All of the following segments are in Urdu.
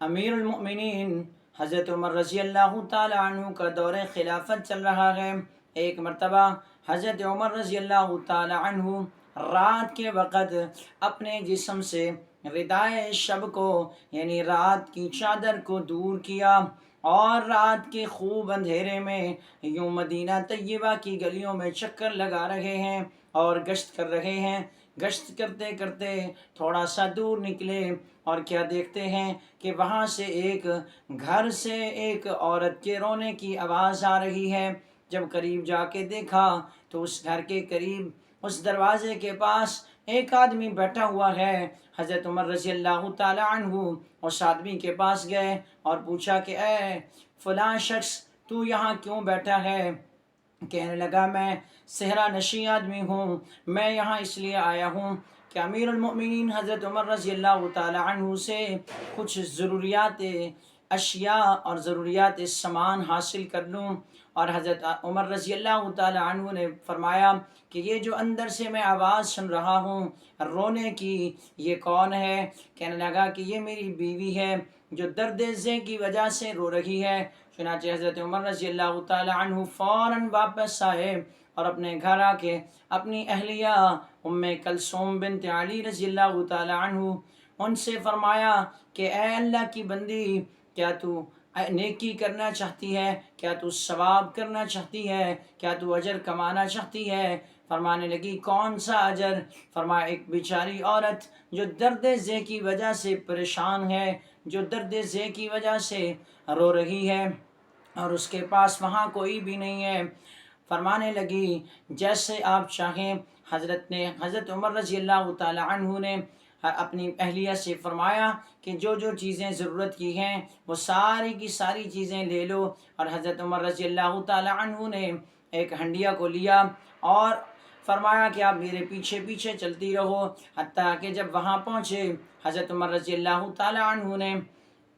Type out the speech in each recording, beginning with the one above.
امیر المؤمنین حضرت عمر رضی اللہ تعالی عنہ کا دور خلافت چل رہا ہے۔ ایک مرتبہ حضرت عمر رضی اللہ تعالی عنہ رات کے وقت اپنے جسم سے ردائے شب کو یعنی رات کی چادر کو دور کیا، اور رات کے خوب اندھیرے میں یوں مدینہ طیبہ کی گلیوں میں چکر لگا رہے ہیں اور گشت کر رہے ہیں۔ گشت کرتے کرتے تھوڑا سا دور نکلے اور کیا دیکھتے ہیں کہ وہاں سے ایک گھر سے ایک عورت کے رونے کی آواز آ رہی ہے۔ جب قریب جا کے دیکھا تو اس گھر کے قریب اس دروازے کے پاس ایک آدمی بیٹھا ہوا ہے۔ حضرت عمر رضی اللہ تعالی عنہ اس آدمی کے پاس گئے اور پوچھا کہ اے فلاں شخص، تو یہاں کیوں بیٹھا ہے؟ کہنے لگا میں صحرا نشین آدمی ہوں، میں یہاں اس لیے آیا ہوں کہ امیر المؤمنین حضرت عمر رضی اللہ تعالی عنہ سے کچھ ضروریات اشیاء اور ضروریات سامان حاصل کر لوں۔ اور حضرت عمر رضی اللہ تعالی عنہ نے فرمایا کہ یہ جو اندر سے میں آواز سن رہا ہوں رونے کی، یہ کون ہے؟ کہنے لگا کہ یہ میری بیوی ہے جو درد ذہ کی وجہ سے رو رہی ہے۔ چنانچہ حضرت عمر رضی اللہ تعالی عنہ فوراً واپس آئے اور اپنے گھر آ کے اپنی اہلیہ ام کلثوم بنت علی رضی اللہ تعالی عنہ ان سے فرمایا کہ اے اللہ کی بندی، کیا تو نیکی کرنا چاہتی ہے؟ کیا تو ثواب کرنا چاہتی ہے؟ کیا تو اجر کمانا چاہتی ہے؟ فرمانے لگی کون سا اجر؟ فرمایا ایک بیچاری عورت جو درد ذہ کی وجہ سے پریشان ہے، جو درد ذہ کی وجہ سے رو رہی ہے اور اس کے پاس وہاں کوئی بھی نہیں ہے۔ فرمانے لگی جیسے آپ چاہیں۔ حضرت عمر رضی اللہ تعالی عنہ نے اپنی اہلیہ سے فرمایا کہ جو جو چیزیں ضرورت کی ہیں وہ ساری کی ساری چیزیں لے لو، اور حضرت عمر رضی اللہ تعالی عنہ نے ایک ہنڈیا کو لیا اور فرمایا کہ آپ میرے پیچھے پیچھے چلتی رہو، حتیٰ کہ جب وہاں پہنچے حضرت عمر رضی اللہ تعالی عنہ نے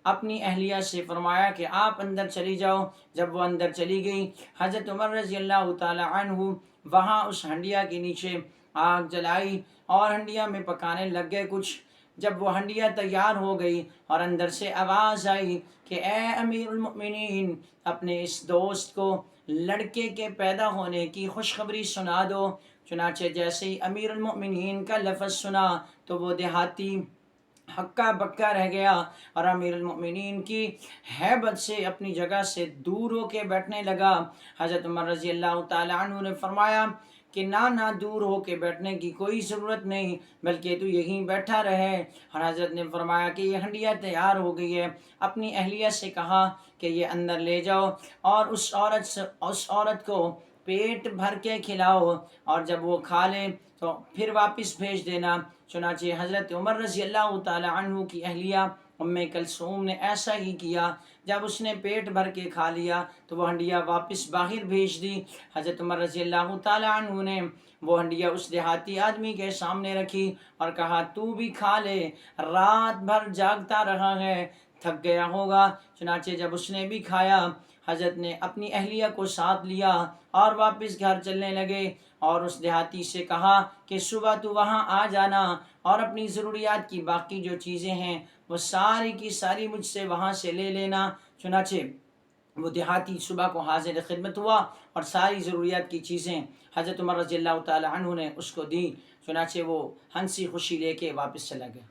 اپنی اہلیہ سے فرمایا کہ آپ اندر چلی جاؤ۔ جب وہ اندر چلی گئی، حضرت عمر رضی اللہ تعالی عنہ وہاں اس ہنڈیا کے نیچے آگ جلائی اور ہنڈیا میں پکانے لگ گئے کچھ۔ جب وہ ہنڈیا تیار ہو گئی اور اندر سے آواز آئی کہ اے امیر المؤمنین، اپنے اس دوست کو لڑکے کے پیدا ہونے کی خوشخبری سنا دو۔ چنانچہ جیسے ہی امیر المؤمنین کا لفظ سنا تو وہ دیہاتی ہکا بکا رہ گیا اور امیر المؤمنین کی ہیبت سے اپنی جگہ سے دور ہو کے بیٹھنے لگا۔ حضرت عمر رضی اللہ تعالی عنہ نے فرمایا کہ نہ دور ہو کے بیٹھنے کی کوئی ضرورت نہیں، بلکہ تو یہیں بیٹھا رہے۔ اور حضرت نے فرمایا کہ یہ ہنڈیا تیار ہو گئی ہے، اپنی اہلیہ سے کہا کہ یہ اندر لے جاؤ اور اس عورت کو پیٹ بھر کے کھلاؤ، اور جب وہ کھا لے تو پھر واپس بھیج دینا۔ چنانچہ حضرت عمر رضی اللہ تعالی عنہ کی اہلیہ ام کلثوم نے ایسا ہی کیا۔ جب اس نے پیٹ بھر کے کھا لیا تو وہ ہنڈیا واپس باہر بھیج دی۔ حضرت عمر رضی اللہ تعالی عنہ نے وہ ہنڈیا اس دیہاتی آدمی کے سامنے رکھی اور کہا تو بھی کھا لے، رات بھر جاگتا رہا ہے، تھک گیا ہوگا۔ چنانچہ جب اس نے بھی کھایا، حضرت نے اپنی اہلیہ کو ساتھ لیا اور واپس گھر چلنے لگے، اور اس دیہاتی سے کہا کہ صبح تو وہاں آ جانا اور اپنی ضروریات کی باقی جو چیزیں ہیں وہ ساری کی ساری مجھ سے وہاں سے لے لینا۔ چنانچہ وہ دیہاتی صبح کو حاضر خدمت ہوا اور ساری ضروریات کی چیزیں حضرت عمر رضی اللہ تعالی عنہ نے اس کو دی۔ چنانچہ وہ ہنسی خوشی لے کے واپس چلا گیا۔